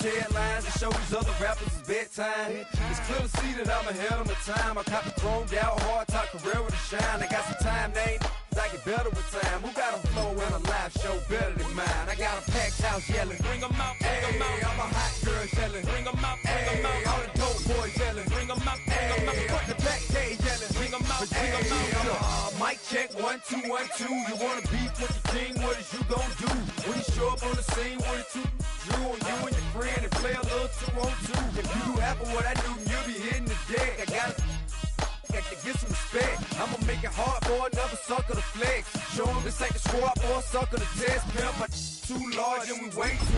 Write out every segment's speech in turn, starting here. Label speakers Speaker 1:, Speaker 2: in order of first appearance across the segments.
Speaker 1: news headlines and show these other rappers it's bedtime. It's clear to see that I'm ahead of my time. I caught the chromed out, hard top career with a shine. I got some time named, I get better with time. Who got a flow and a live show better than mine? I got a packed house yelling, bring 'em out, bring 'em out. I'm a hot girl yelling, bring 'em out, bring 'em out. All the dope boys yelling, bring 'em out, bring 'em out. Front the back gate yelling, bring 'em out, bring 'em out. Mic check, 1, 2, 1, 2. You wanna beef with the king? What is you gon' do? When you show up on the scene, what is you and your friend and play a little 2-on-2. If you do half of what I do, you'll be hitting the deck. I got to get some respect. I'ma make it hard for another sucker to flex. Show him this ain't the squad for a sucker to test. Pimp, my too large and we way too.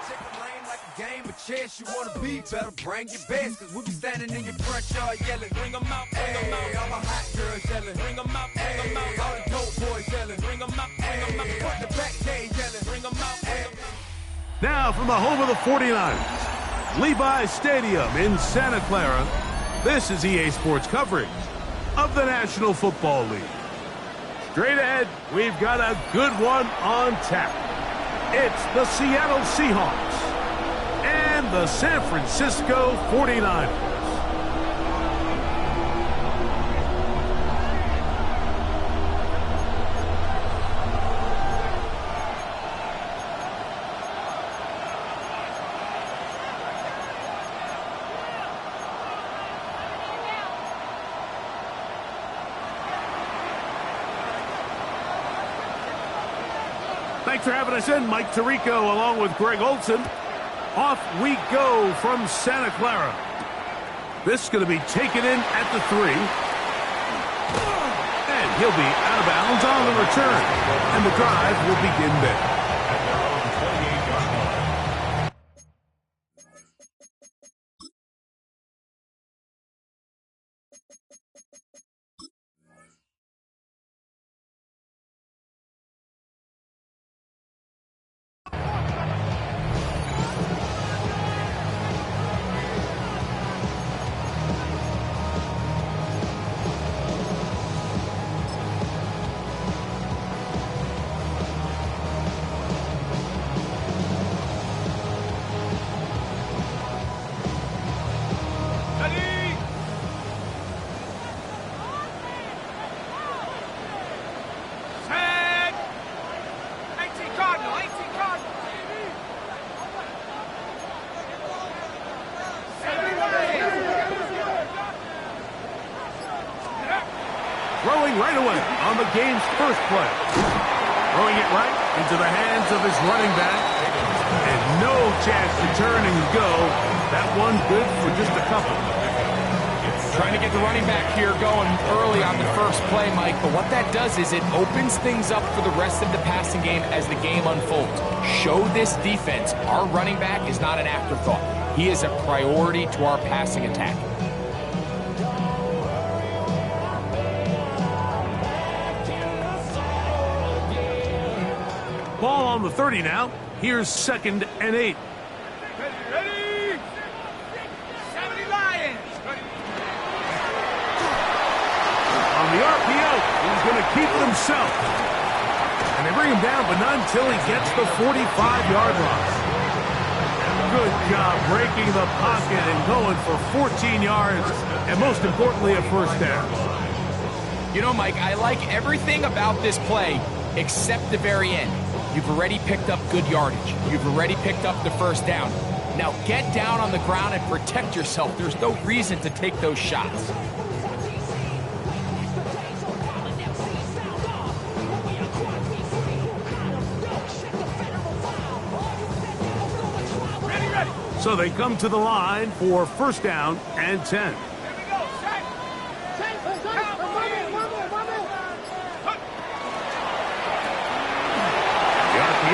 Speaker 1: Check the lane like a game of chess. You wanna be better, bring your best. Cause we be standing in your front yard yelling, bring 'em out, bring 'em out. All my hot girls yelling, bring 'em out, bring 'em out. All the dope boys yelling, bring 'em out, bring 'em out. Front the back gate yelling, bring 'em out, bring 'em out.
Speaker 2: Now from the home of the 49ers, Levi's Stadium in Santa Clara, this is EA Sports coverage of the National Football League. Straight ahead, we've got a good one on tap. It's the Seattle Seahawks and the San Francisco 49ers. Thanks for having us in, Mike Tirico, along with Greg Olson. Off we go from Santa Clara. This is going to be taken in at the 3. And he'll be out of bounds on the return. And the drive will begin there. Throwing right away on the game's first play. Throwing it right into the hands of his running back. And no chance to turn and go. That one good for just a couple.
Speaker 3: Trying to get the running back here going early on the first play, Mike. But what that does is it opens things up for the rest of the passing game as the game unfolds. Show this defense our running back is not an afterthought. He is a priority to our passing attack.
Speaker 2: Ball on the 30 now. Here's 2nd and 8.
Speaker 4: Ready? 70 Lions.
Speaker 2: On the RPO, he's going to keep it himself. And they bring him down, but not until he gets the 45-yard line. Good job breaking the pocket and going for 14 yards, and most importantly, a first down.
Speaker 3: You know, Mike, I like everything about this play except the very end. You've already picked up good yardage. You've already picked up the first down. Now get down on the ground and protect yourself. There's no reason to take those shots.
Speaker 2: So they come to the line for first down and 10.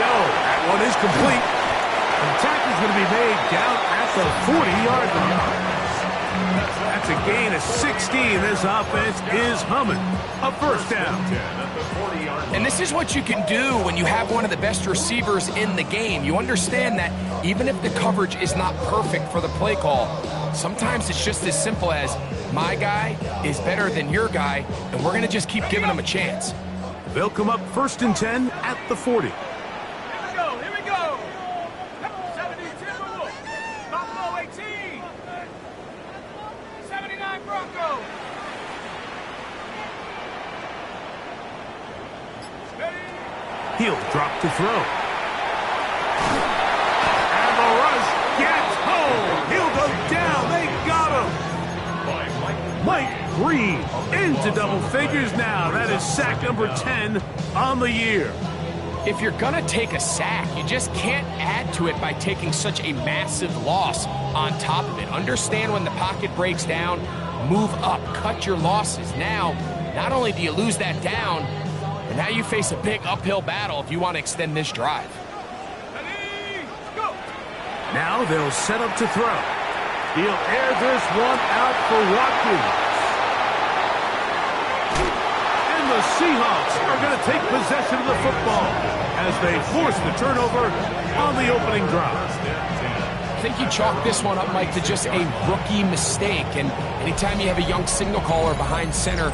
Speaker 2: That one is complete. The tackle is going to be made down at the 40-yard line. That's a gain of 16. This offense is humming. A first down.
Speaker 3: And this is what you can do when you have one of the best receivers in the game. You understand that even if the coverage is not perfect for the play call, sometimes it's just as simple as my guy is better than your guy, and we're going to just keep giving him a chance.
Speaker 2: They'll come up 1st and 10 at the 40. He'll drop to throw. And the rush gets home. He'll go down. They got him. Mike Green into double figures now. That is sack number 10 on the year.
Speaker 3: If you're going to take a sack, you just can't add to it by taking such a massive loss on top of it. Understand when the pocket breaks down, move up, cut your losses. Now, not only do you lose that down, but now you face a big uphill battle if you want to extend this drive.
Speaker 4: Ready, go!
Speaker 2: Now they'll set up to throw. He'll air this one out for Watkins. And the Seahawks are going to take possession of the football as they force the turnover on the opening drive.
Speaker 3: I think you chalk this one up, Mike, to just a rookie mistake. And anytime you have a young signal caller behind center,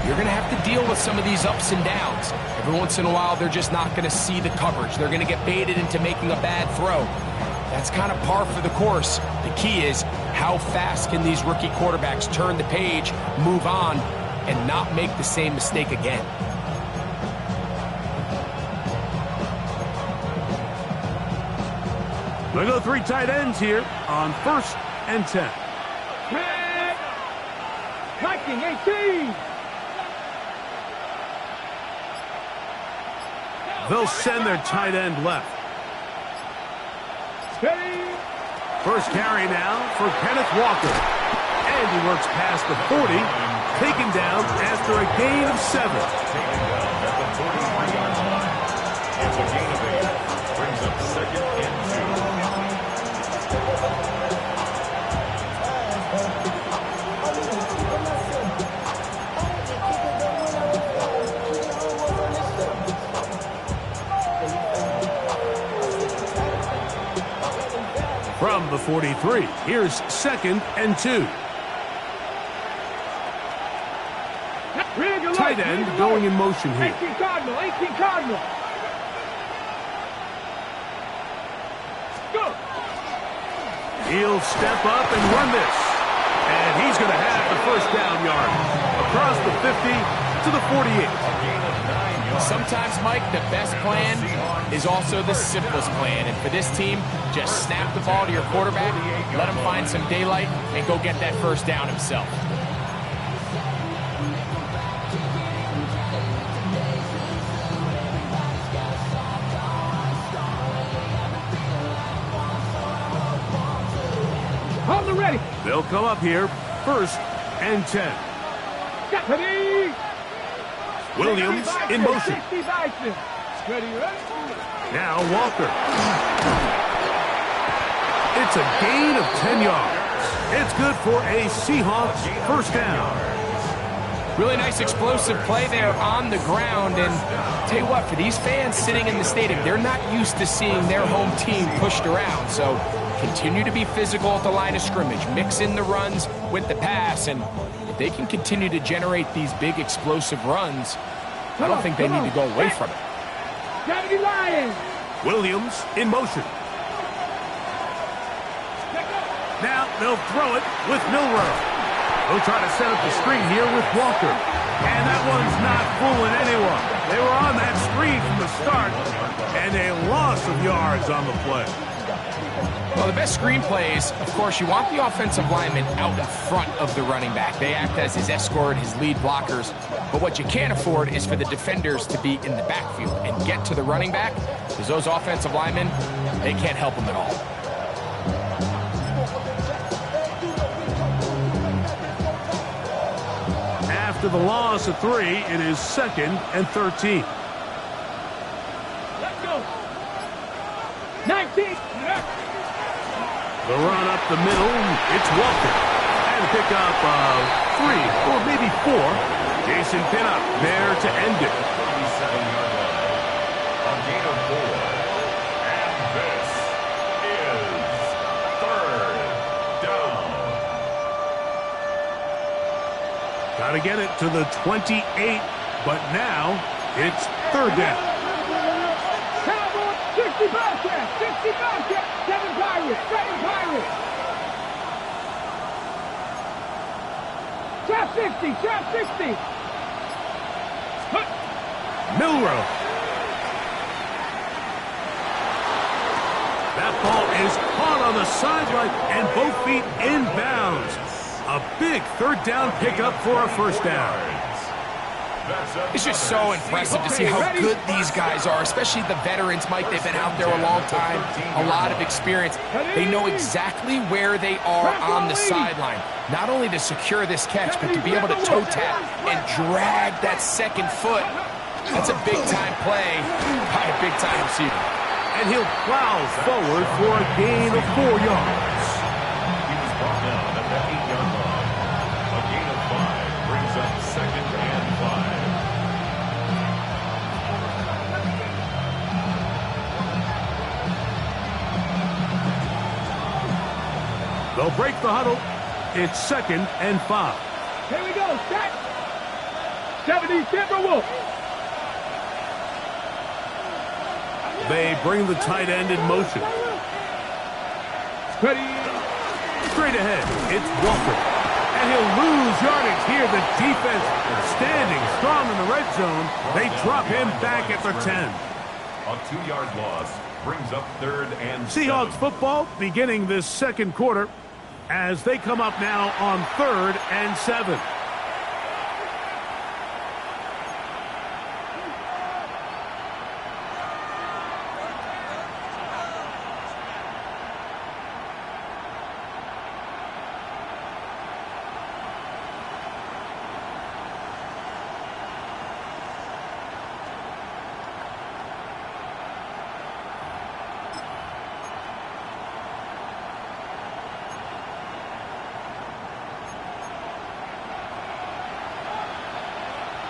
Speaker 3: you're going to have to deal with some of these ups and downs. Every once in a while, they're just not going to see the coverage. They're going to get baited into making a bad throw. That's kind of par for the course. The key is how fast can these rookie quarterbacks turn the page, move on, and not make the same mistake again.
Speaker 2: They go 3 tight ends here on 1st and 10.
Speaker 4: Red! Viking 18!
Speaker 2: They'll send their tight end left.
Speaker 4: Ready!
Speaker 2: First carry now for Kenneth Walker. And he works past the 40, taken down after a gain of 7.
Speaker 5: It's a gain of 8. Brings up 2nd and 2.
Speaker 2: From the 43, here's 2nd and 2. Tight end going in motion here.
Speaker 4: 18 Cardinal, 18 Cardinal. Go!
Speaker 2: He'll step up and run this. And he's going to have the first down yard. Across the 50 to the 48.
Speaker 3: Sometimes, Mike, the best plan is also the simplest plan. And for this team, just snap the ball to your quarterback, let him find some daylight, and go get that first down himself.
Speaker 4: Hold the ready.
Speaker 2: They'll come up here, 1st and 10.
Speaker 4: Ready!
Speaker 2: Williams in motion.
Speaker 4: Ready, ready?
Speaker 2: Now Walker. It's a gain of 10 yards. It's good for a Seahawks first down.
Speaker 3: Really nice explosive play there on the ground. And tell you what, for these fans sitting in the stadium, they're not used to seeing their home team pushed around. So continue to be physical at the line of scrimmage. Mix in the runs with the pass. And if they can continue to generate these big explosive runs, I don't think they need to go away from it.
Speaker 4: Gravity Lions!
Speaker 2: Williams in motion. Now they'll throw it with Milroe. They'll try to set up the screen here with Walker. And that one's not fooling anyone. They were on that screen from the start, and a loss of yards on the play.
Speaker 3: Well, the best screen plays, of course, you want the offensive lineman out in front of the running back. They act as his escort, his lead blockers. But what you can't afford is for the defenders to be in the backfield and get to the running back, because those offensive linemen, they can't help him at all.
Speaker 2: After the loss of 3, it is 2nd and 13.
Speaker 4: Let's go! 19!
Speaker 2: The run up the middle, it's Walker. And pick up 3 or maybe 4. Jason Pinnock there to end it.
Speaker 5: 37-yard line. A gain of 4. And this is 3rd down.
Speaker 2: Got to get it to the 28, but now it's 3rd down.
Speaker 4: Cowboys, 60 Bobcats, 60 Bobcats, 7 Pirates, 7 Pirates. Trap 60, trap 60.
Speaker 2: Milroe. football is caught on the sideline and both feet inbounds. A big third down pickup for a first down.
Speaker 3: It's just so impressive to see how good these guys are, especially the veterans, Mike. They've been out there a long time, a lot of experience. They know exactly where they are on the sideline, not only to secure this catch, but to be able to toe tap and drag that second foot. That's a big-time play by a big-time receiver.
Speaker 2: And he'll plow forward for a gain of 4 yards.
Speaker 5: He was brought down at the 8-yard line. A gain of 5 brings up 2nd and 5.
Speaker 2: They'll break the huddle. It's 2nd and 5.
Speaker 4: Here we go, set. 70 Timberwolves.
Speaker 2: They bring the tight end in motion.
Speaker 4: Ready.
Speaker 2: Straight ahead, it's Walker. And he'll lose yardage here. The defense standing strong in the red zone. They drop him back at their 10.
Speaker 5: A 2-yard loss brings up 3rd and 7.
Speaker 2: Seahawks football beginning this second quarter as they come up now on 3rd and 7.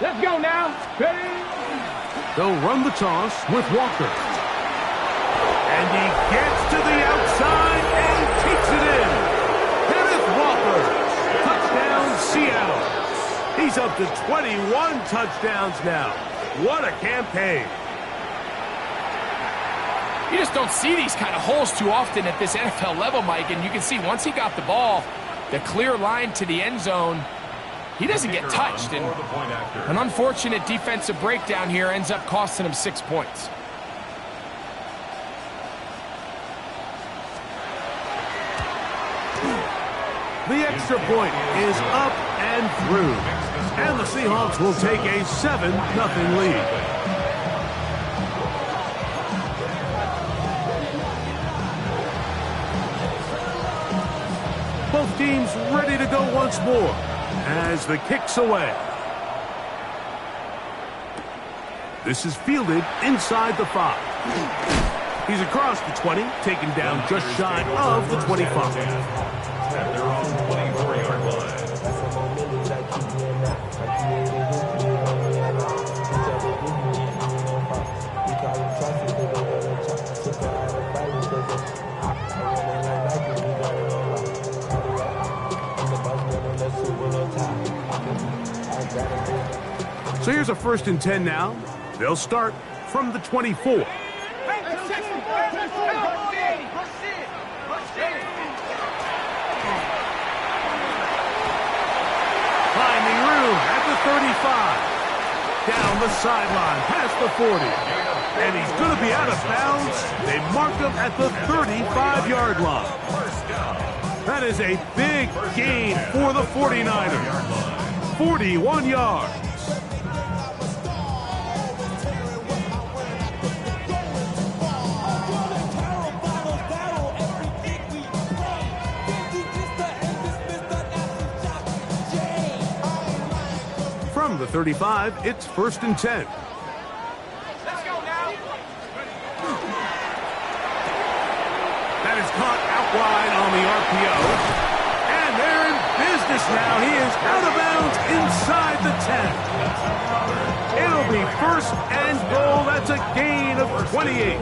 Speaker 4: Let's go now. Ready.
Speaker 2: They'll run the toss with Walker. And he gets to the outside and takes it in. Kenneth Walker. Touchdown, Seattle. He's up to 21 touchdowns now. What a campaign.
Speaker 3: You just don't see these kind of holes too often at this NFL level, Mike. And you can see once he got the ball, the clear line to the end zone, he doesn't get touched. And an unfortunate defensive breakdown here ends up costing him 6 points.
Speaker 2: The extra point is up and through. And the Seahawks will take a 7-0 lead. Both teams ready to go once more as the kick's away. This is fielded inside the 5. He's across the 20, taken down just shy of the 25.
Speaker 5: At their own 24-yard line.
Speaker 2: So here's a 1st and 10 now. They'll start from the 24. Finding room at the 35. Down the sideline, past the 40. And he's going to be out of bounds. They marked him at the 35-yard line. That is a big gain for the 49ers. 41 yards. From the 35, it's 1st and 10.
Speaker 3: Let's go now.
Speaker 2: That is caught out wide on the RPO. And they're in business now. He is out of bounds inside the 10. It'll be 1st and goal. That's a gain of 28.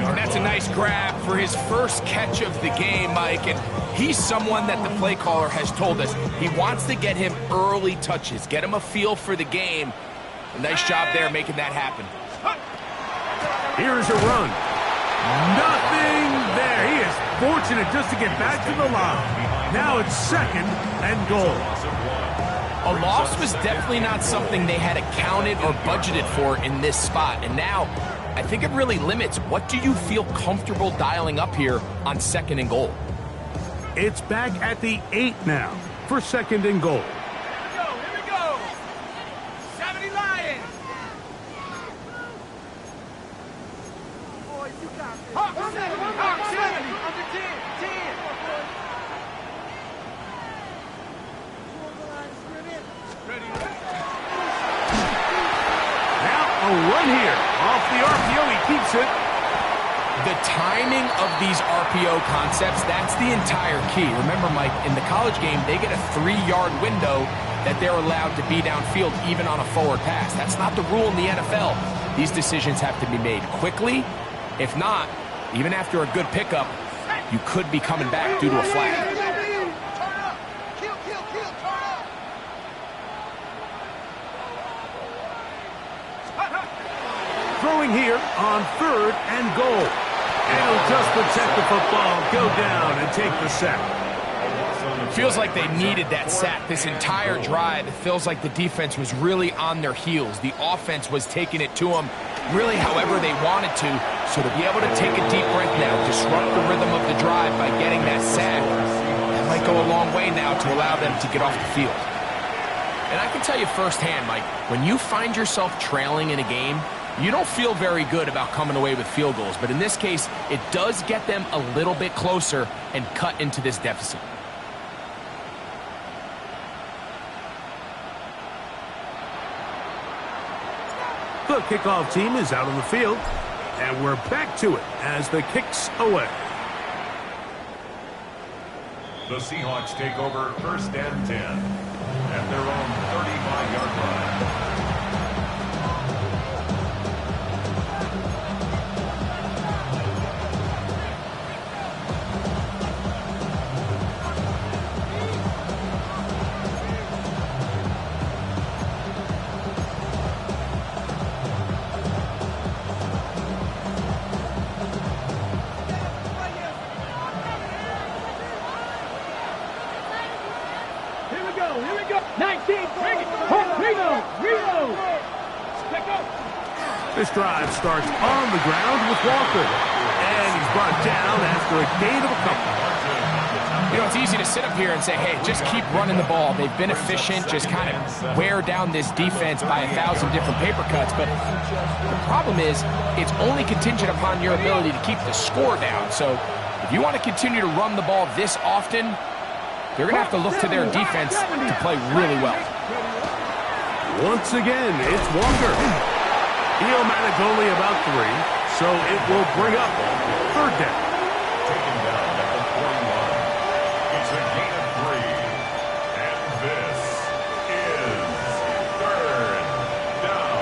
Speaker 3: And that's a nice grab for his first catch of the game, Mike. And he's someone that the play caller has told us he wants to get him early touches, get him a feel for the game. A nice job there making that happen.
Speaker 2: Here's a run. Nothing there. He is fortunate just to get back to the line. Now it's 2nd and goal.
Speaker 3: A loss was definitely not something they had accounted or budgeted for in this spot. And now I think it really limits what do you feel comfortable dialing up here on 2nd and goal.
Speaker 2: It's back at the 8 now for 2nd and goal.
Speaker 4: Here we go. 70 Lions. Boy, you got this. Hawks 70. Hawks 70. Under 10. 10.
Speaker 2: Now a run here. Off the RPO, he keeps it.
Speaker 3: The timing of these RPO concepts, that's the entire key. Remember, Mike, in the college game, they get a 3-yard window that they're allowed to be downfield even on a forward pass. That's not the rule in the NFL. These decisions have to be made quickly. If not, even after a good pickup, you could be coming back due to a flag.
Speaker 2: Throwing here on 3rd and goal. And he'll just protect the football, go down, and take the sack.
Speaker 3: Feels like they needed that sack this entire drive. It feels like the defense was really on their heels. The offense was taking it to them really however they wanted to. So to be able to take a deep breath now, disrupt the rhythm of the drive by getting that sack, that might go a long way now to allow them to get off the field. And I can tell you firsthand, Mike, when you find yourself trailing in a game, you don't feel very good about coming away with field goals. But in this case, it does get them a little bit closer and cut into this deficit.
Speaker 2: The kickoff team is out on the field, and we're back to it as the kick's away.
Speaker 5: The Seahawks take over 1st and 10 at their own 35-yard line.
Speaker 4: Here we go. 19. Bring it. Reno.
Speaker 2: This drive starts on the ground with Walker. And he's brought down after a gain of a couple.
Speaker 3: You know, it's easy to sit up here and say, hey, just keep running the ball. They've been efficient, just kind of wear down this defense by 1,000 different paper cuts. But the problem is, it's only contingent upon your ability to keep the score down. So if you want to continue to run the ball this often, they're going to have to look to their defense to play really well.
Speaker 2: Once again, it's Walker. Iomatic only about 3, so it will bring up 3rd down.
Speaker 5: Taken down at the 41. It's a gain of 3. And this is 3rd down.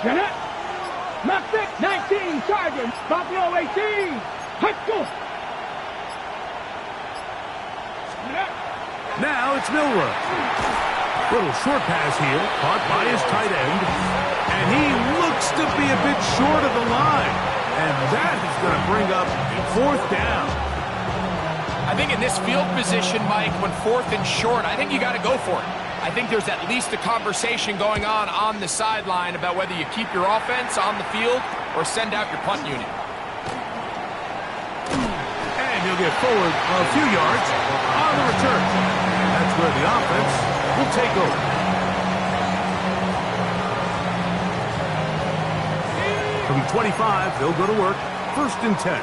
Speaker 4: Janet. Knock 19. Chargers. Buffalo 18. Let's go.
Speaker 2: Now it's Milrow. Little short pass here, caught by his tight end. And he looks to be a bit short of the line. And that is going to bring up 4th down.
Speaker 3: I think in this field position, Mike, when 4th and short, I think you got to go for it. I think there's at least a conversation going on the sideline about whether you keep your offense on the field or send out your punt unit.
Speaker 2: And he'll get forward a few yards on the return. That's where the offense will take over. From 25, they'll go to work. 1st and 10.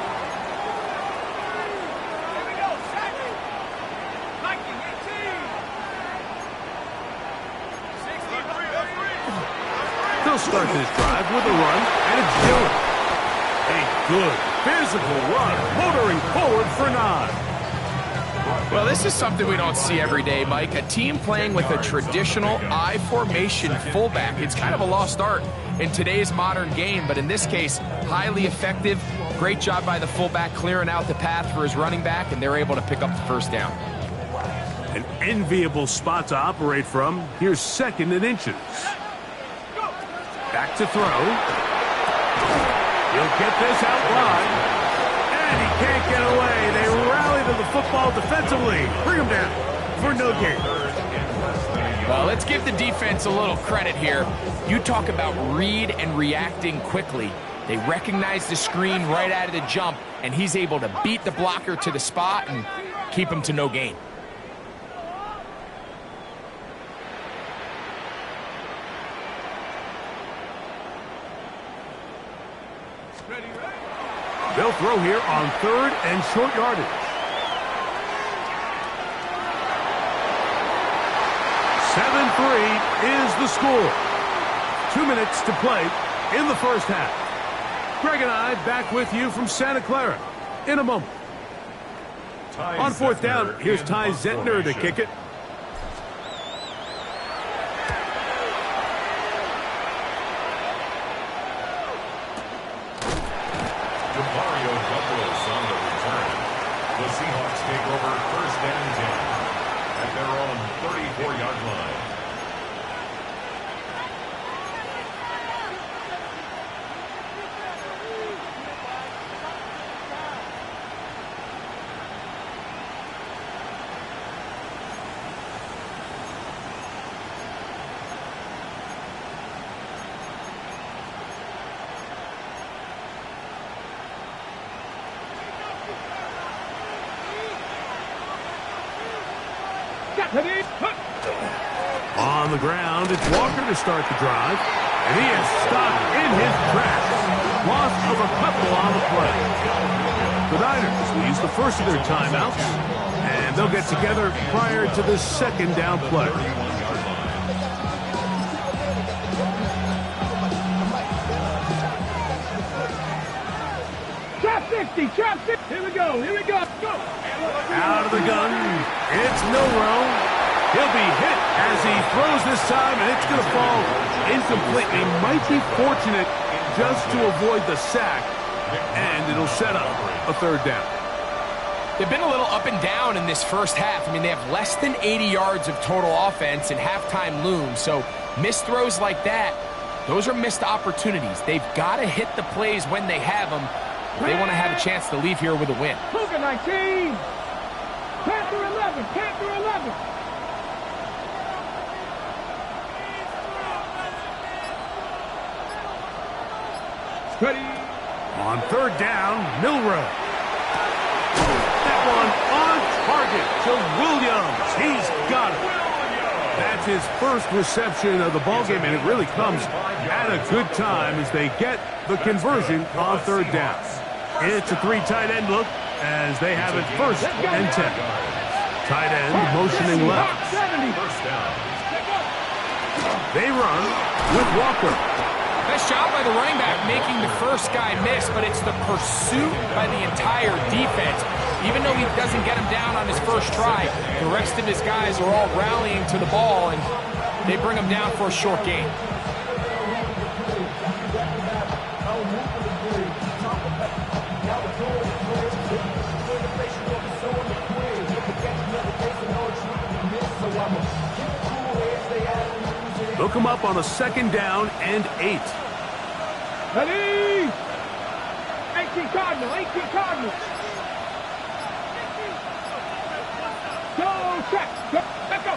Speaker 2: They'll start this drive with a run, and it's Dillon. A good physical run, motoring forward for 9.
Speaker 3: Well, this is something we don't see every day, Mike. A team playing with a traditional I formation fullback. It's kind of a lost art in today's modern game, but in this case, highly effective. Great job by the fullback clearing out the path for his running back, and they're able to pick up the first down.
Speaker 2: An enviable spot to operate from. Here's 2nd and inches. Back to throw. He'll get this out wide. And he can't get away. They rally to the football defensively. Bring him down for no gain.
Speaker 3: Well, let's give the defense a little credit here. You talk about read and reacting quickly. They recognize the screen right out of the jump, and he's able to beat the blocker to the spot and keep him to no gain.
Speaker 2: They'll throw here on 3rd and short yardage. "7-3 is the score. 2 minutes to play in the first half. Greg and I back with you from Santa Clara in a moment. On 4th down, here's Ty Zentner to kick it.
Speaker 5: The Seahawks take over 1st and 10 at their own 34-yard line.
Speaker 2: On the ground, it's Walker to start the drive. And he is stopped in his tracks. Loss of a couple on the play. The Niners will use the first of their timeouts. And they'll get together prior to the 2nd down play.
Speaker 4: Trap 60, trap 60. Here we go, here we go. Go.
Speaker 2: Out of the gun, it's Milroe. He'll be hit as he throws this time, and it's going to fall incomplete. He might be fortunate just to avoid the sack, and it'll set up a 3rd down.
Speaker 3: They've been a little up and down in this first half. I mean, they have less than 80 yards of total offense, and halftime looms. So missed throws like that, those are missed opportunities. They've got to hit the plays when they have them if they want to have a chance to leave here with a win.
Speaker 4: Cougar 19. Panther 11, Panther 11. Ready.
Speaker 2: On 3rd down, Milroe. That one on target to Williams. He's got it. That's his first reception of the ballgame, and it really comes at a good time as they get the conversion on 3rd down. It's a 3 tight end look as they have it 1st and 10. Tight end motioning left. They run with Walker.
Speaker 3: Nice job by the running back making the first guy miss, but it's the pursuit by the entire defense. Even though he doesn't get him down on his first try, the rest of his guys are all rallying to the ball, and they bring him down for a short gain.
Speaker 2: They'll come up on a 2nd down and 8.
Speaker 4: Ready. 18 Cardinal, 18 Cardinal. Go, check, go, let go.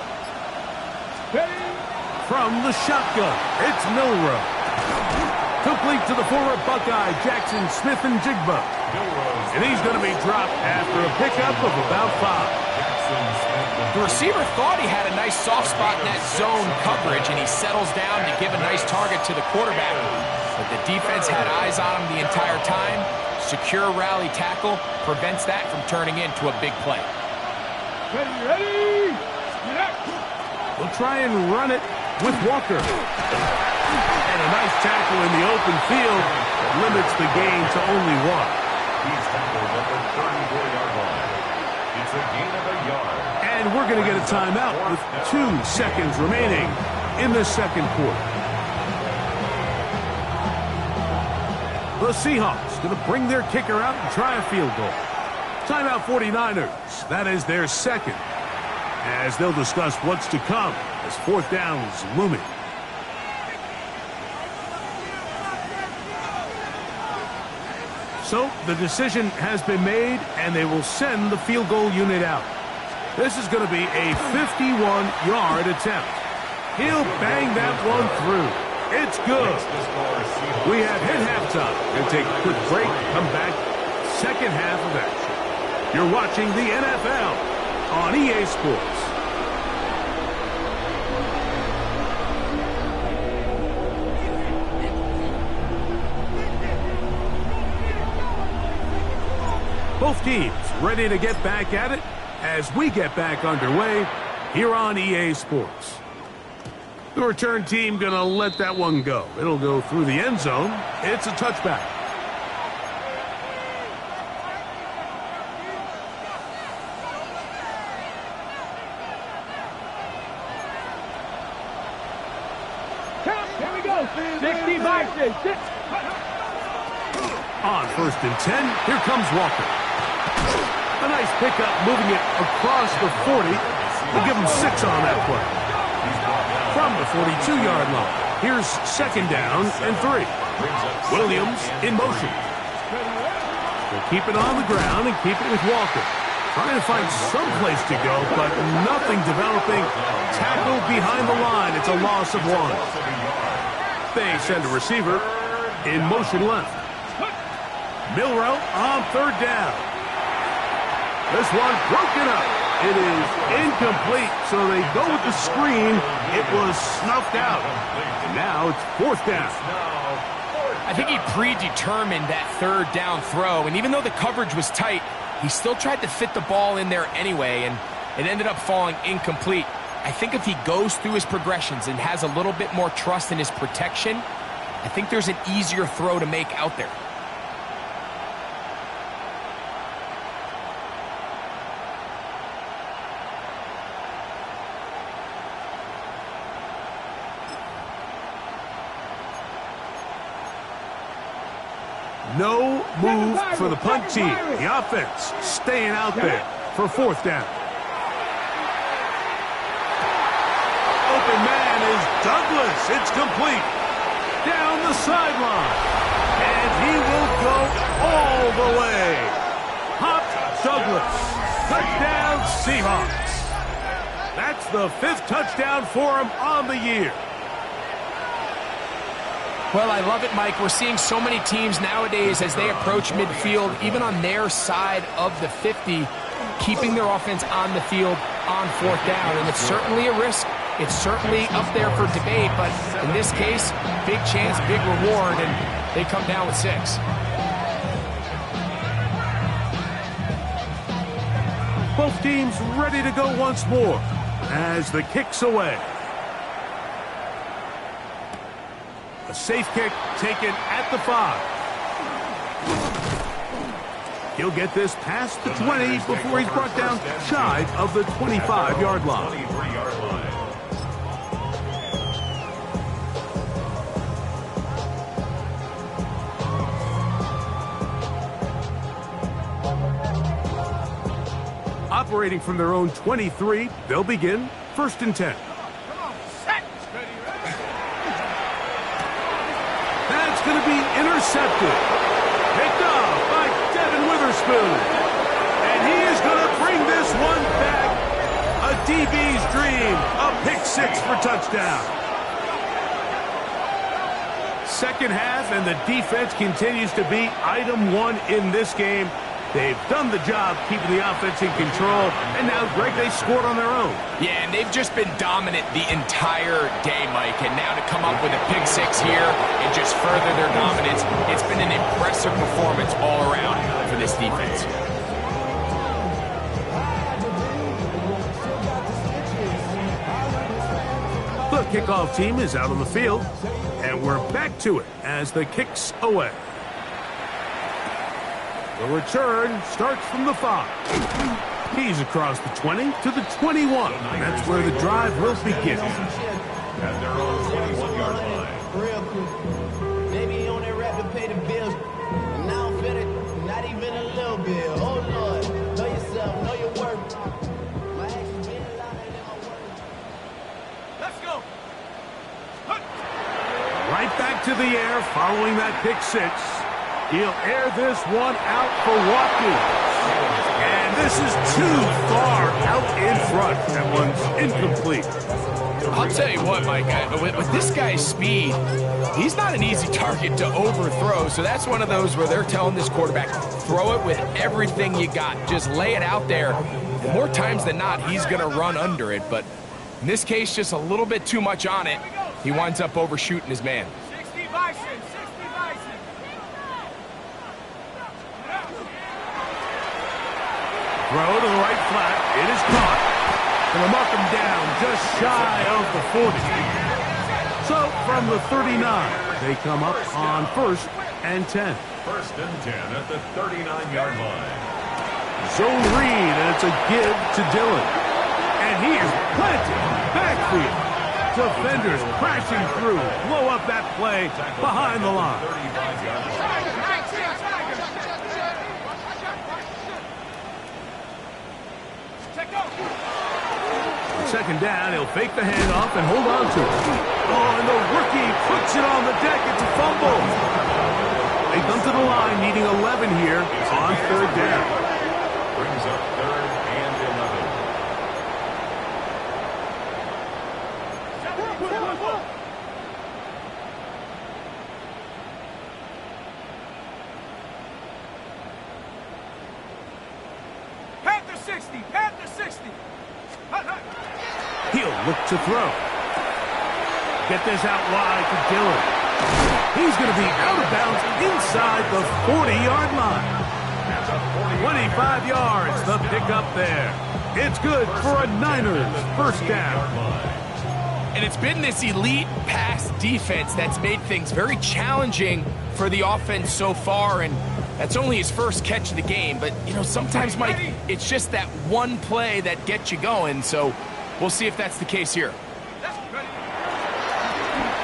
Speaker 4: Ready.
Speaker 2: From the shotgun, it's Milroe. Complete to the former Buckeye, Jackson Smith-Njigba. And he's going to be dropped after a pickup of about 5.
Speaker 3: The receiver thought he had a nice soft spot in that zone coverage, and he settles down to give a nice target to the quarterback. But the defense had eyes on him the entire time. Secure rally tackle prevents that from turning into a big play.
Speaker 4: Ready, ready.
Speaker 2: They'll try and run it with Walker. And a nice tackle in the open field limits the gain to only 1.
Speaker 5: He's tackled at the 34-yard line. It's a gain of a yard.
Speaker 2: timeout with 2 seconds remaining in the second quarter. The Seahawks going to bring their kicker out and try a field goal. Timeout 49ers. That is their second, as they'll discuss what's to come as fourth down is looming. So the decision has been made, and they will send the field goal unit out. This is going to be a 51-yard attempt. He'll bang that one through. It's good. We have hit halftime. We'll take a quick break, come back, second half of action. You're watching the NFL on EA Sports. Both teams ready to get back at it as we get back underway here on EA Sports. The return team going to let that one go. It'll go through the end zone. It's a touchback.
Speaker 4: Here we go. 60 boxes.
Speaker 2: On 1st and 10, here comes Walker. A nice pickup, moving it across the 40. We'll give him 6 on that play. From the 42-yard line, here's second down and 3. Williams in motion. We'll keep it on the ground and keep it with Walker. Trying to find some place to go, but nothing developing. Tackled behind the line. It's a loss of 1. They send a receiver in motion left. Milrow on 3rd down. This one broken up. It is incomplete, so they go with the screen. It was snuffed out. And now it's 4th down.
Speaker 3: I think he predetermined that 3rd down throw, and even though the coverage was tight, he still tried to fit the ball in there anyway, and it ended up falling incomplete. I think if he goes through his progressions and has a little bit more trust in his protection, I think there's an easier throw to make out there.
Speaker 2: No move for the punt team. The offense staying out there for 4th down. Open man is Douglas. It's complete. Down the sideline. And he will go all the way. Hop Douglas. Touchdown Seahawks. That's the 5th touchdown for him on the year.
Speaker 3: Well, I love it, Mike. We're seeing so many teams nowadays as they approach midfield, even on their side of the 50, keeping their offense on the field on 4th down. And it's certainly a risk. It's certainly up there for debate, but in this case, big chance, big reward, and they come down with 6.
Speaker 2: Both teams ready to go once more as the kick's away. A safe kick taken at the 5. He'll get this past the 20 before he's brought down shy of the 25-yard line. Operating from their own 23, they'll begin 1st and 10. That's going to be intercepted. Picked off by Devin Witherspoon. And he is going to bring this one back. A DB's dream. A pick 6 for touchdown. Second half, and the defense continues to be item 1 in this game. They've done the job keeping the offense in control, and now, Greg, they scored on their own.
Speaker 3: Yeah, and they've just been dominant the entire day, Mike, and now to come up with a pick 6 here and just further their dominance, it's been an impressive performance all around for this defense.
Speaker 2: The kickoff team is out on the field, and we're back to it as the kick's away. The return starts from the 5. He's across the 20 to the 21. That's where the drive will begin.
Speaker 5: At their own 21-yard line.
Speaker 6: Real quick. Maybe you only rap to pay the bills. And now I'm feeling not even a little bit. Oh, Lord. Know yourself. Know your worth. My actions being louder than my words.
Speaker 1: Let's go.
Speaker 2: Right back to the air following that pick six. He'll air this one out for Watkins. And this is too far out in front. That one's incomplete.
Speaker 3: I'll tell you what, Mike, with this guy's speed, he's not an easy target to overthrow. So that's one of those where they're telling this quarterback, throw it with everything you got. Just lay it out there. And more times than not, he's going to run under it. But in this case, just a little bit too much on it. He winds up overshooting his man.
Speaker 4: 60 Bison, 60 Bison.
Speaker 2: Throw to the right flat. It is caught. Going to mark him down just shy of the 40. So from the 39, they come up on 1st and 10.
Speaker 5: 1st and 10 at the 39-yard line.
Speaker 2: Zone read, and it's a give to Dillon. And he is planted. Backfield. Defenders crashing through. Blow up that play behind the line.
Speaker 5: 35-yard line.
Speaker 2: Second down, he'll fake the handoff and hold on to it. Oh, and the rookie puts it on the deck. It's a fumble. They come to the line needing 11 here on 3rd down.
Speaker 5: Brings up 3rd and 11.
Speaker 4: Panther 60, Panther 60.
Speaker 2: He'll look to throw. Get this out wide to Dillon. He's going to be out of bounds inside the 40-yard line. 25 yards, the pickup there. It's good for a Niners 1st down.
Speaker 3: And it's been this elite pass defense that's made things very challenging for the offense so far, and that's only his first catch of the game. But, you know, sometimes, Mike, it's just that one play that gets you going, so we'll see if that's the case here.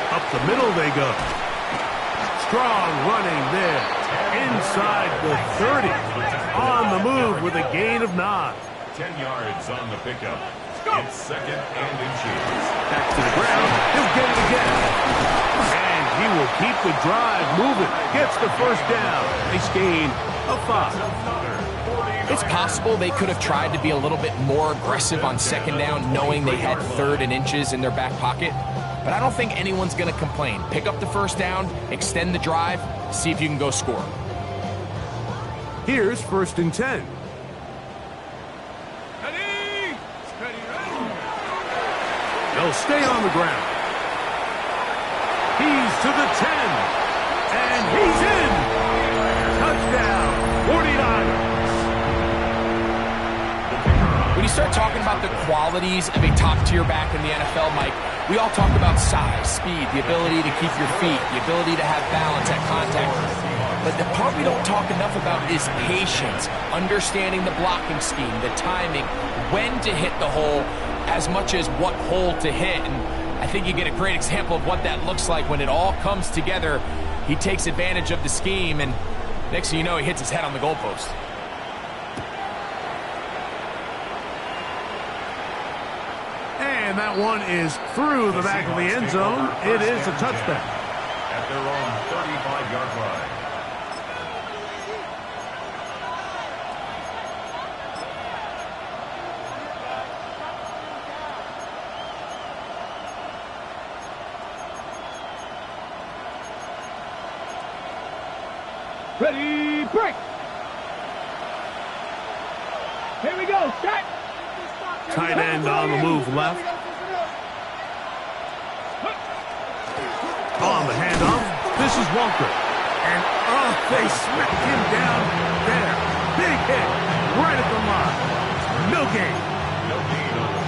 Speaker 2: Up the middle they go. Strong running there. Inside the 30. On the move with a gain of 9.
Speaker 5: 10 yards on the pickup. It's 2nd and inches.
Speaker 2: Back to the ground. He'll get it again. And he will keep the drive moving. Gets the 1st down. Nice gain of 5.
Speaker 3: It's possible they could have tried to be a little bit more aggressive on 2nd down, knowing they had 3rd and inches in their back pocket. But I don't think anyone's going to complain. Pick up the 1st down, extend the drive, see if you can go score.
Speaker 2: Here's 1st and 10. They'll stay on the ground. He's to the 10. And he's in. Touchdown, 49ers.
Speaker 3: When you start talking about the qualities of a top-tier back in the NFL, Mike, we all talk about size, speed, the ability to keep your feet, the ability to have balance at contact. But the part we don't talk enough about is patience, understanding the blocking scheme, the timing, when to hit the hole, as much as what hole to hit. And I think you get a great example of what that looks like when it all comes together. He takes advantage of the scheme, and next thing you know, he hits his head on the goalpost.
Speaker 2: And that one is through the back of the end zone. It is a touchback.
Speaker 5: At their own 35-yard line.
Speaker 4: Ready, break. Here we go, shot.
Speaker 2: Tight end on the move left. On the handoff, this is Walker. And, they smacked him down there. Big hit right at the line. No gain.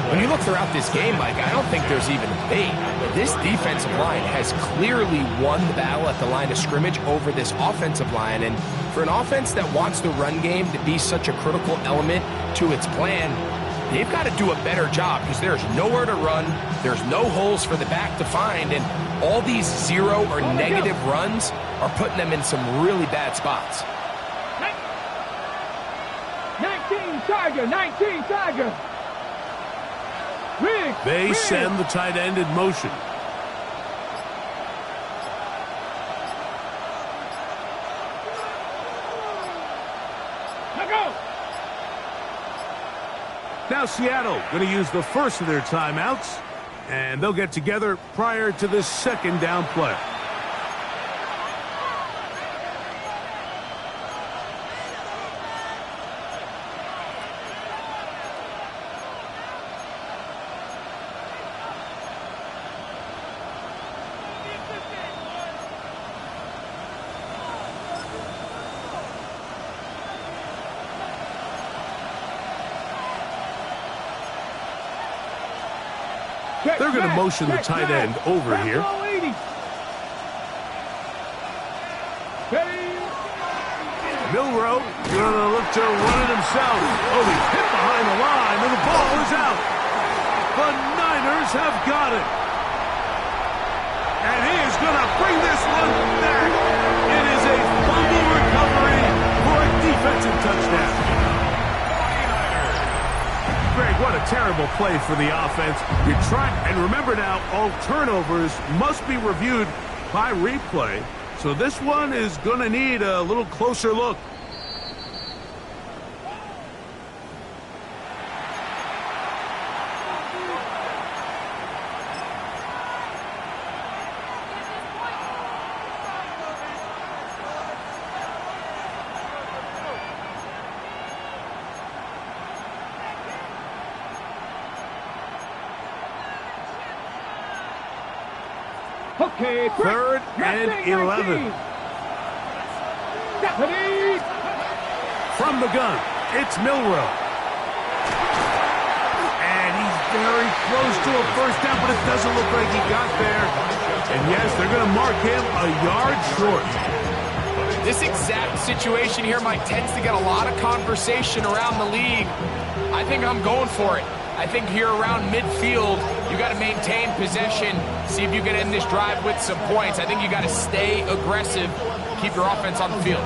Speaker 3: When you look throughout this game, Mike, I don't think there's even a debate. This defensive line has clearly won the battle at the line of scrimmage over this offensive line. And for an offense that wants the run game to be such a critical element to its plan, they've got to do a better job because there's nowhere to run. There's no holes for the back to find. And all these zero or negative runs are putting them in some really bad spots.
Speaker 4: 19 Tiger, 19 Tiger.
Speaker 2: They send the tight end in motion. Now Seattle going to use the first of their timeouts, and they'll get together prior to the second down play. They're going to motion the tight end over here. Milroe going to look to run it himself. Oh, he's hit behind the line, and the ball is out. The Niners have got it. And he is going to bring this one back. It is a fumble recovery for a defensive touchdown. Greg, what a terrible play for the offense. You're trying, and remember now, all turnovers must be reviewed by replay. So this one is going to need a little closer look.
Speaker 4: Okay,
Speaker 2: third and 11. From the gun, it's Milroe. And he's very close to a first down, but it doesn't look like he got there. And yes, they're going to mark him a yard short.
Speaker 3: This exact situation here, Mike, tends to get a lot of conversation around the league. I think I'm going for it. I think here around midfield, you got to maintain possession, see if you can end this drive with some points. I think you got to stay aggressive, keep your offense on the field.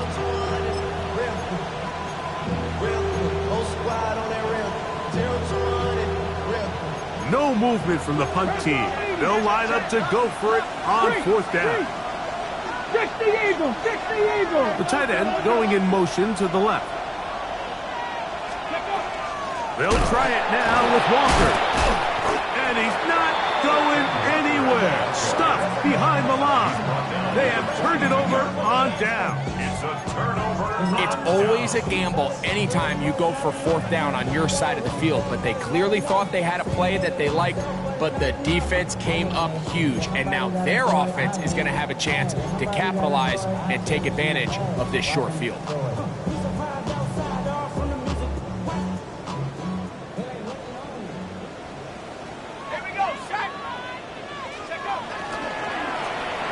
Speaker 2: No movement from the punt team. They'll line up to go for it on fourth down.
Speaker 4: 60 Eagles, 60 Eagles.
Speaker 2: The tight end going in motion to the left. They'll try it now with Walker. And he's not going anywhere. Stuffed behind the line. They have turned it over on down.
Speaker 5: It's a turnover.
Speaker 3: It's always a gamble anytime you go for fourth down on your side of the field. But they clearly thought they had a play that they liked, but the defense came up huge. And now their offense is going to have a chance to capitalize and take advantage of this short field.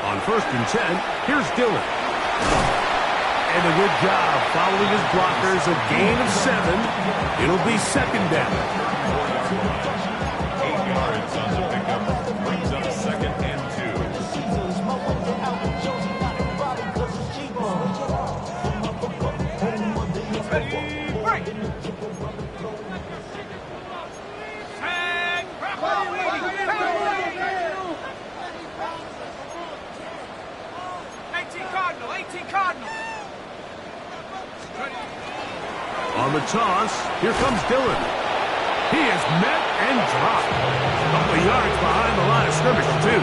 Speaker 2: On 1st and 10, here's Dillon. And a good job following his blockers, a gain of 7. It'll be second down.
Speaker 5: 8 yards on the pickup, brings up 2nd and
Speaker 4: 18 Cardinal.
Speaker 2: On the toss, here comes Dillon. He is met and dropped. A couple of yards behind the line of scrimmage, too.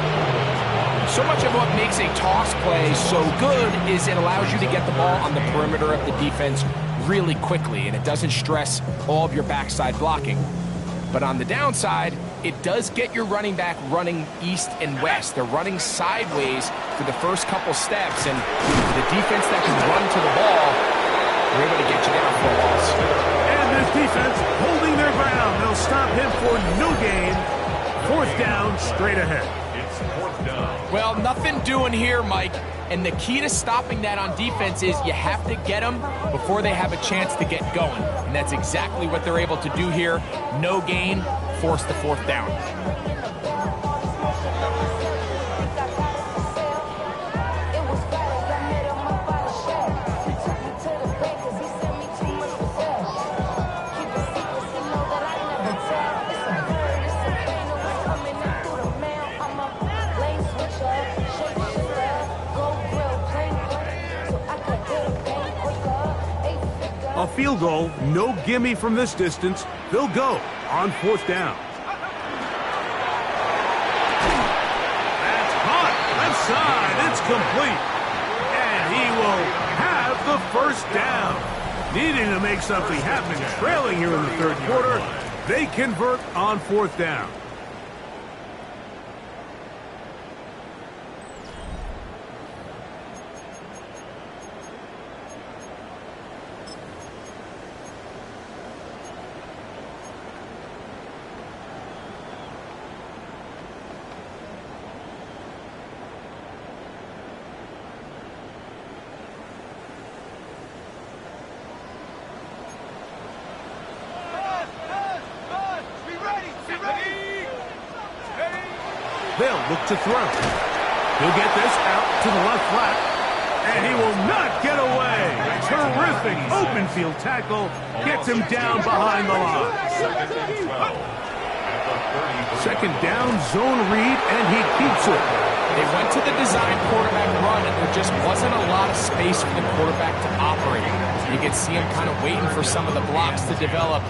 Speaker 3: So much of what makes a toss play so good is it allows you to get the ball on the perimeter of the defense really quickly, and it doesn't stress all of your backside blocking. But on the downside, it does get your running back running east and west. They're running sideways for the first couple steps, and the defense that can run to the ball, they're able to get you down for a loss.
Speaker 2: And this defense holding their ground. they'll stop him for no gain. 4th down, straight ahead.
Speaker 5: It's 4th down.
Speaker 3: Well, nothing doing here, Mike. And the key to stopping that on defense is you have to get them before they have a chance to get going. And that's exactly what they're able to do here. No gain, force the 4th down.
Speaker 2: A field goal, no gimme from this distance. They'll go on 4th down. That's hot. Left side. It's complete. And he will have the 1st down. Needing to make something happen. Trailing here in the 3rd quarter. They convert on 4th down. They'll look to throw. He'll get this out to the left flat. And he will not get away. Terrific open field tackle. Gets him down behind the line. 2nd down, zone read, and he keeps it.
Speaker 3: They went to the design quarterback run, and there just wasn't a lot of space for the quarterback to operate. You could see him kind of waiting for some of the blocks to develop.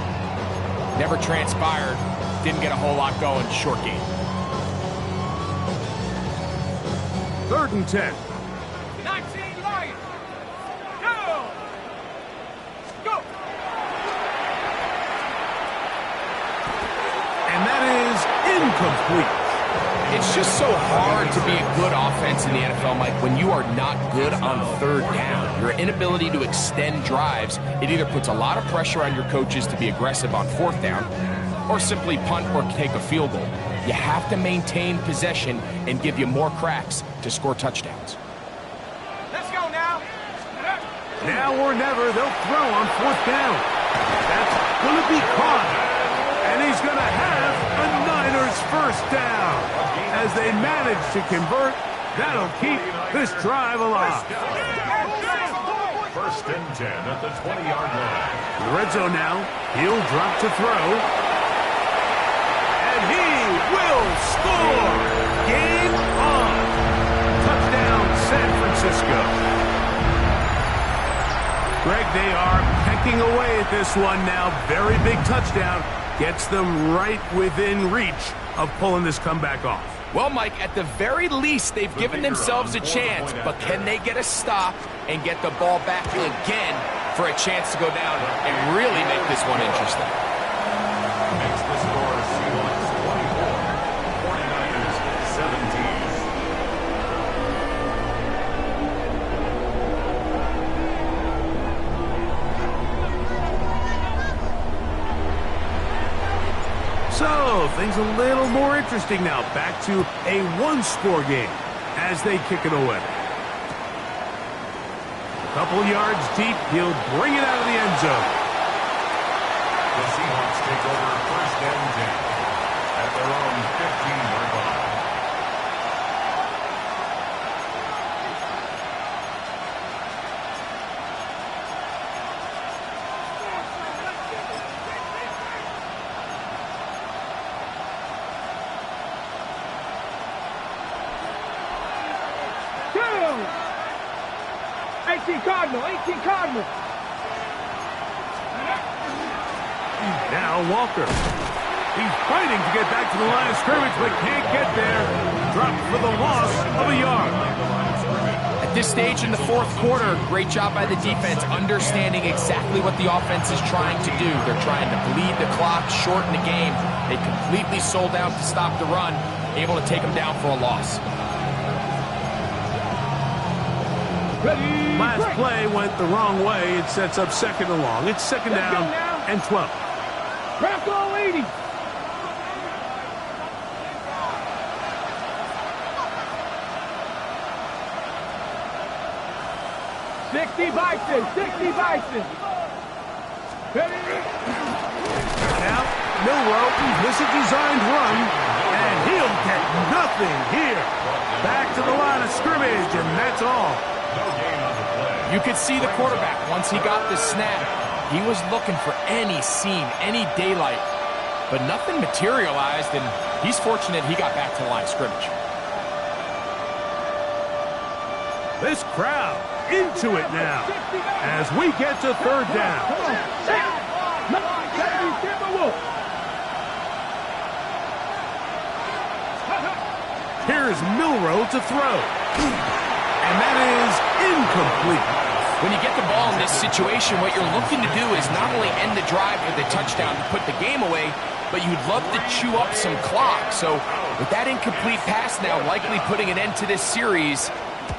Speaker 3: Never transpired. Didn't get a whole lot going. Short game.
Speaker 2: 3rd and 10.
Speaker 4: 19 Lions. Go. Go.
Speaker 2: And that is incomplete.
Speaker 3: It's just so hard to be a good offense in the NFL, Mike, when you are not good on 3rd down. Your inability to extend drives, it either puts a lot of pressure on your coaches to be aggressive on 4th down or simply punt or take a field goal. You have to maintain possession and give you more cracks to score touchdowns.
Speaker 4: Let's go now.
Speaker 2: Now or never, they'll throw on 4th down. That's going to be caught. And he's going to have a Niners 1st down. As they manage to convert, that'll keep this drive alive.
Speaker 5: 1st and 10 at the 20-yard line.
Speaker 2: In the red zone now, he'll drop to throw. And he will score! Game on! Touchdown, San Francisco. Greg, they are pecking away at this one now. Very big touchdown. Gets them right within reach of pulling this comeback off.
Speaker 3: Well, Mike, at the very least, they've given themselves a chance, but can they get a stop and get the ball back again for a chance to go down and really make this one interesting?
Speaker 5: Makes the score Seahawks 24, 49ers 17.
Speaker 2: So, things a little more interesting now. Back to a one-score game as they kick it away. A couple yards deep, he'll bring it out of the end zone.
Speaker 5: The Seahawks take over 1st and 10 at their own 15-yard line.
Speaker 4: Two. 18 Cardinal. 18 Cardinal.
Speaker 2: Now Walker. He's fighting to get back to the line of scrimmage, but can't get there. Dropped for the loss of a yard.
Speaker 3: At this stage in the 4th quarter, great job by the defense, understanding exactly what the offense is trying to do. They're trying to bleed the clock, shorten the game. They completely sold out to stop the run, able to take them down for a loss.
Speaker 2: Last play went the wrong way. It sets up 2nd and long. It's 2nd down and 12.
Speaker 4: Bronco 80. Bison, 60 Bison. Ready?
Speaker 2: Now, Milrow, this is a designed run, and he'll get nothing here. Back to the line of scrimmage, and that's all.
Speaker 3: You could see the quarterback, once he got the snap, he was looking for any seam, any daylight, but nothing materialized, and he's fortunate he got back to the line of scrimmage.
Speaker 2: This crowd into it now as we get to third down. Here's Milrow to throw. And that is incomplete.
Speaker 3: When you get the ball in this situation, what you're looking to do is not only end the drive with a touchdown to put the game away, but you'd love to chew up some clock. So with that incomplete pass now likely putting an end to this series,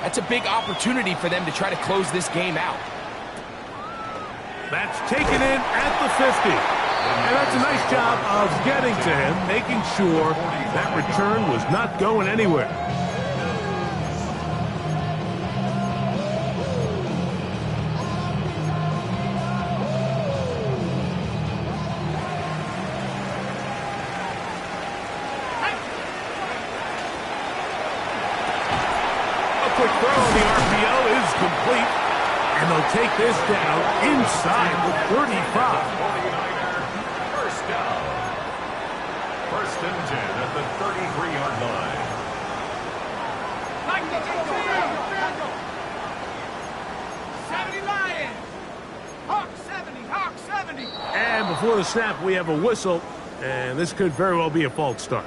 Speaker 3: that's a big opportunity for them to try to close this game out.
Speaker 2: That's taken in at the 50. And that's a nice job of getting to him, making sure that return was not going anywhere. Quick throw on the RPO is complete, and they'll take this down inside the 35.
Speaker 5: First down. First and 10 at the 33-yard line.
Speaker 4: 70 Lions. Hawk 70, Hawk 70.
Speaker 2: And before the snap, we have a whistle, and this could very well be a false start.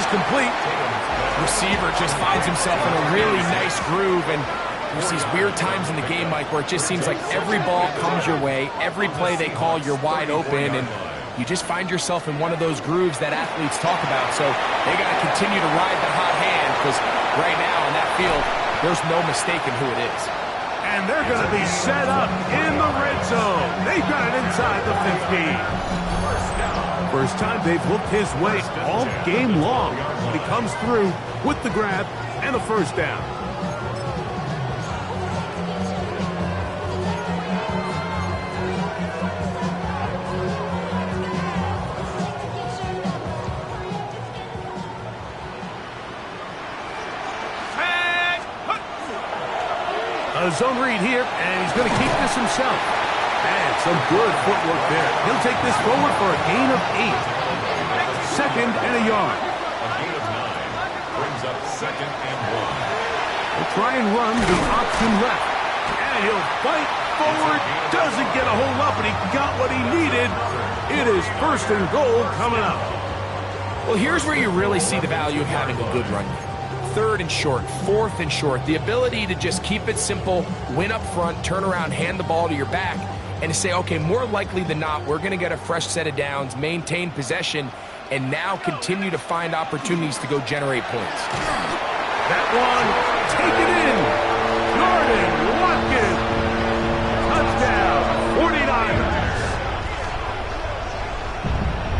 Speaker 2: Complete.
Speaker 3: Receiver just finds himself in a really nice groove, and there's these weird times in the game, Mike, where it just seems like every ball comes your way, every play they call, you're wide open, and you just find yourself in one of those grooves that athletes talk about. So they got to continue to ride the hot hand, because right now in that field, there's no mistaking who it is.
Speaker 2: And they're going to be set up in the red zone. They've got it inside the 50. First time they've looked his way all game long. He comes through with the grab and a first down. A zone read here, and he's going to keep this himself. And some good footwork there. He'll take this forward for a gain of 8. Second and a yard.
Speaker 5: A gain of 9 brings up second and 1.
Speaker 2: He'll try and run the option left. And he'll fight forward. Doesn't get a hold up, but he got what he needed. It is first and goal coming up.
Speaker 3: Well, here's where you really see the value of having a good run game. Third and short, fourth and short. The ability to just keep it simple, win up front, turn around, hand the ball to your back, and to say, okay, more likely than not, we're going to get a fresh set of downs, maintain possession, and now continue to find opportunities to go generate points.
Speaker 2: That one, taken in. Jordan Watkins. Touchdown, 49ers.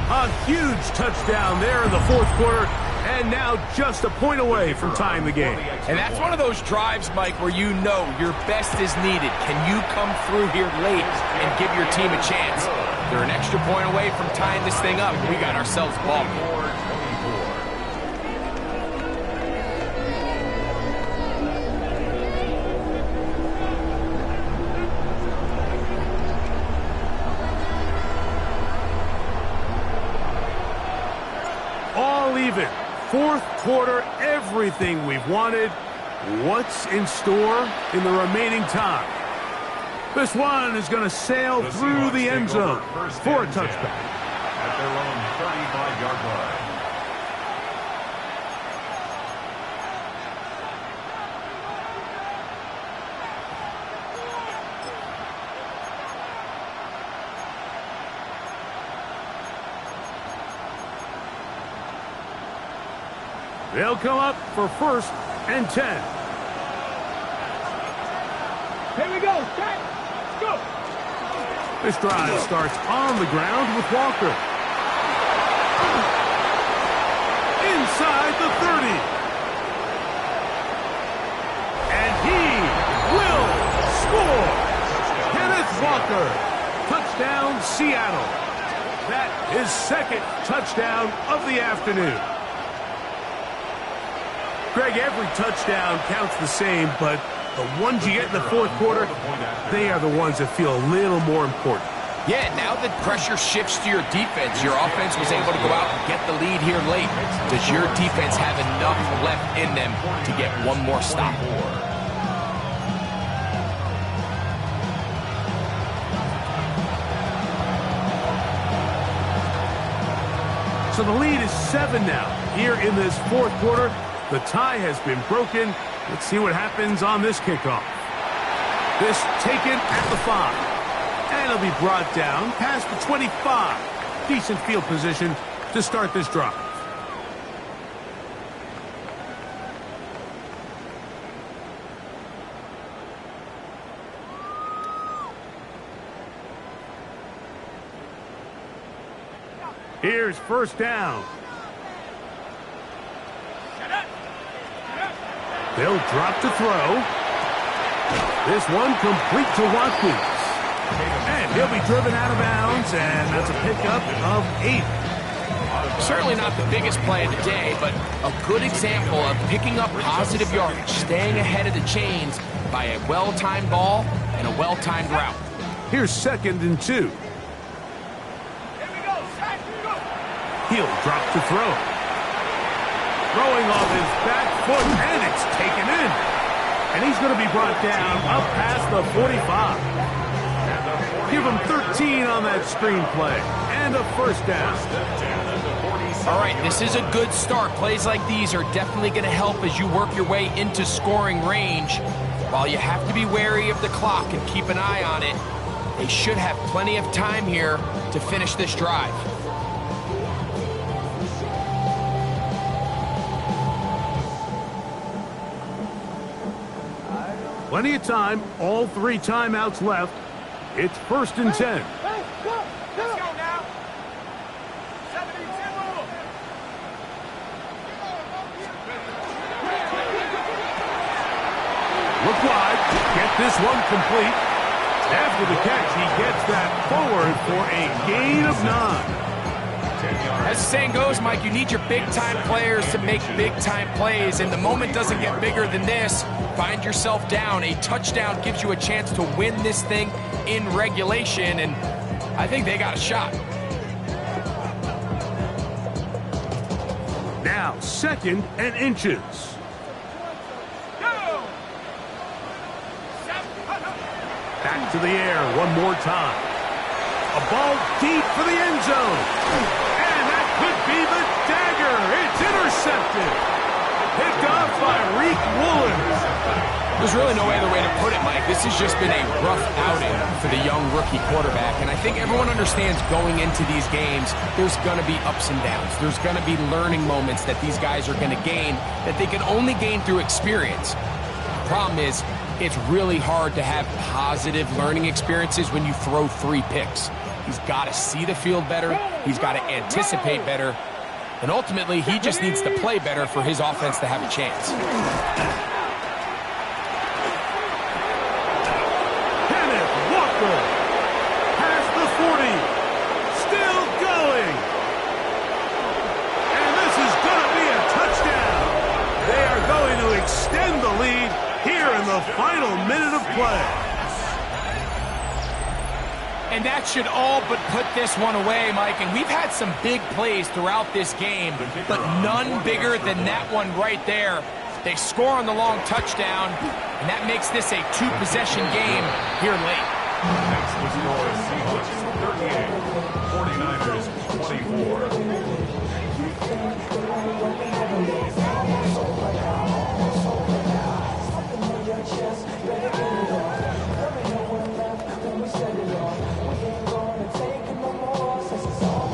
Speaker 2: A huge touchdown there in the fourth quarter. And now just a point away from tying the game.
Speaker 3: And that's one of those drives, Mike, where you know your best is needed. Can you come through here late and give your team a chance? They're an extra point away from tying this thing up. We got ourselves a ball game.
Speaker 2: All even. Fourth quarter, everything we've wanted. What's in store in the remaining time? This one is going to sail through the end zone for a touchback.
Speaker 5: At their own 35-yard line.
Speaker 2: They'll come up for 1st and 10.
Speaker 4: Here we go. Set. Go.
Speaker 2: This drive starts on the ground with Walker. Inside the 30. And he will score. Kenneth Walker. Touchdown, Seattle. That is 2nd touchdown of the afternoon. Greg, every touchdown counts the same, but the ones you get in the 4th quarter, they are the ones that feel a little more important.
Speaker 3: Yeah, now that pressure shifts to your defense, your offense was able to go out and get the lead here late. Does your defense have enough left in them to get one more stop?
Speaker 2: So the lead is 7 now. Here in this 4th quarter, the tie has been broken. Let's see what happens on this kickoff. This taken at the 5. And it'll be brought down past the 25. Decent field position to start this drive. Here's 1st down. They'll drop to throw. This one complete to Watkins. And he'll be driven out of bounds, and that's a pickup of 8.
Speaker 3: Certainly not the biggest play of the day, but a good example of picking up positive yardage, staying ahead of the chains by a well-timed ball and a well-timed route.
Speaker 2: Here's 2nd and 2. He'll drop to throw. Throwing off his back foot, and it's taken in. And he's going to be brought down up past the 45. Give him 13 on that screenplay. And a 1st down.
Speaker 3: All right, this is a good start. Plays like these are definitely going to help as you work your way into scoring range. While you have to be wary of the clock and keep an eye on it, they should have plenty of time here to finish this drive.
Speaker 2: Plenty of time, all 3 timeouts left. It's 1st and 10.
Speaker 4: Let's go now. 72.
Speaker 2: Look wide, get this one complete. After the catch, he gets that forward for a gain of 9.
Speaker 3: As the saying goes, Mike, you need your big-time players to make big-time plays, and the moment doesn't get bigger than this. Find yourself down. A touchdown gives you a chance to win this thing in regulation, and I think they got a shot.
Speaker 2: Now 2nd and inches. Back to the air one more time. A ball deep for the end zone. And that could be the dagger. It's intercepted. Picked off by Reek Woolens.
Speaker 3: There's really no other way to put it, Mike. This has just been a rough outing for the young rookie quarterback, and I think everyone understands going into these games, there's going to be ups and downs. There's going to be learning moments that these guys are going to gain that they can only gain through experience. The problem is, it's really hard to have positive learning experiences when you throw 3 picks. He's got to see the field better. He's got to anticipate better. And ultimately, he just needs to play better for his offense to have a chance.
Speaker 2: Kenneth Walker past the 40. Still going. And this is going to be a touchdown. They are going to extend the lead here in the final minute of play.
Speaker 3: And that should all but put this one away, Mike. And we've had some big plays throughout this game, but none bigger than that one right there. They score on the long touchdown, and that makes this a 2-possession game here late.
Speaker 5: Next, the score is Seahawks 38, 49ers 24.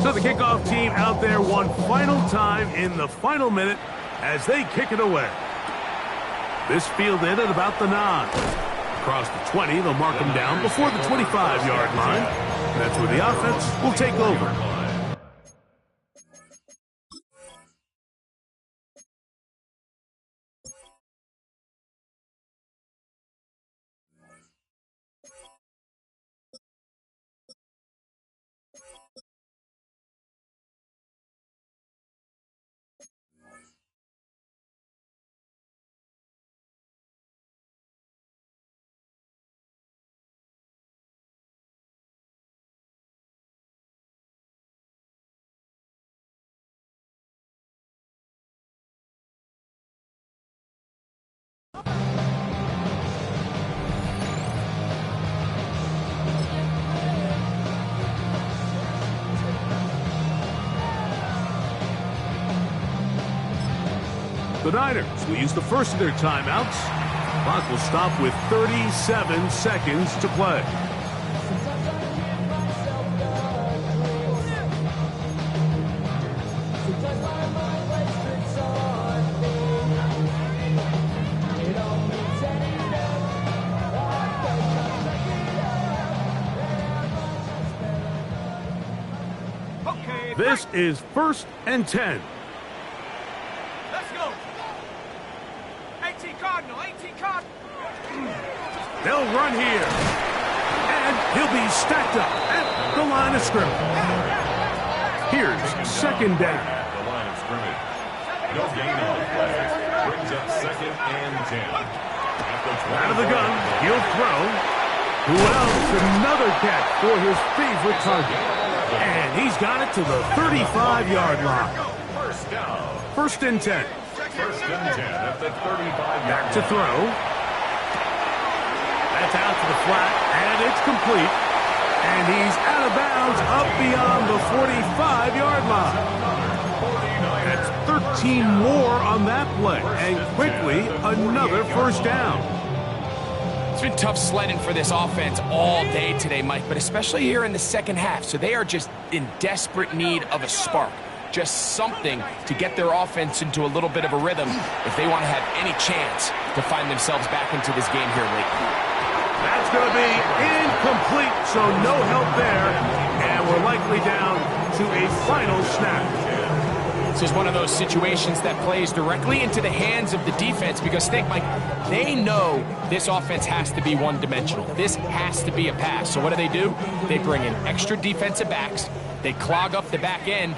Speaker 2: So the kickoff team out there one final time in the final minute. as they kick it away. This fielded at about the 9. Across the 20, they'll mark them down before the 25-yard line. That's where the offense will take over. The Niners will use the first of their timeouts. Clock will stop with 37 seconds to play. This is 1st and 10. They'll run here. And he'll be stacked up at the line of scrimmage. Here's 2nd down.
Speaker 5: At the line of scrimmage. No gain on the play. Brings up 2nd and 10.
Speaker 2: Out of the gun, he'll throw. Who else? Another catch for his favorite target. And he's got it to the 35-yard line.
Speaker 5: First down.
Speaker 2: 1st and 10.
Speaker 5: 1st and 10 at the 35-yard
Speaker 2: Back
Speaker 5: line.
Speaker 2: to throw. That's out to the flat, and it's complete. And he's out of bounds up beyond the 45-yard line. That's 13 more on that play, and quickly another 1st down.
Speaker 3: It's been tough sledding for this offense all day today, Mike, but especially here in the second half. So they are just in desperate need of a spark. Just something to get their offense into a little bit of a rhythm if they want to have any chance to find themselves back into this game here late.
Speaker 2: That's going to be incomplete, so no help there. And we're likely down to a final snap.
Speaker 3: This is one of those situations that plays directly into the hands of the defense because, think, Mike, they know this offense has to be one-dimensional. This has to be a pass. So what do? They bring in extra defensive backs. They clog up the back end.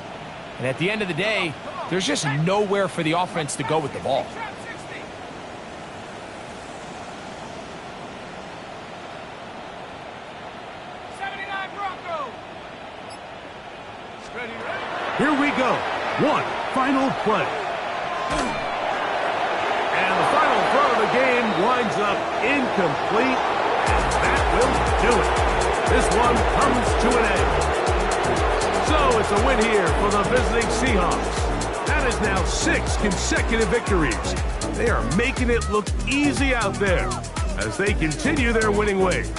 Speaker 3: And at the end of the day, there's just nowhere for the offense to go with the ball.
Speaker 2: Here we go. One final play. And the final throw of the game winds up incomplete. And that will do it. This one comes to an end. So it's a win here for the visiting Seahawks. That is now 6 consecutive victories. They are making it look easy out there as they continue their winning ways.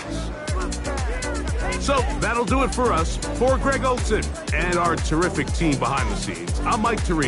Speaker 2: So that'll do it for us. For Greg Olson and our terrific team behind the scenes, I'm Mike Tariq.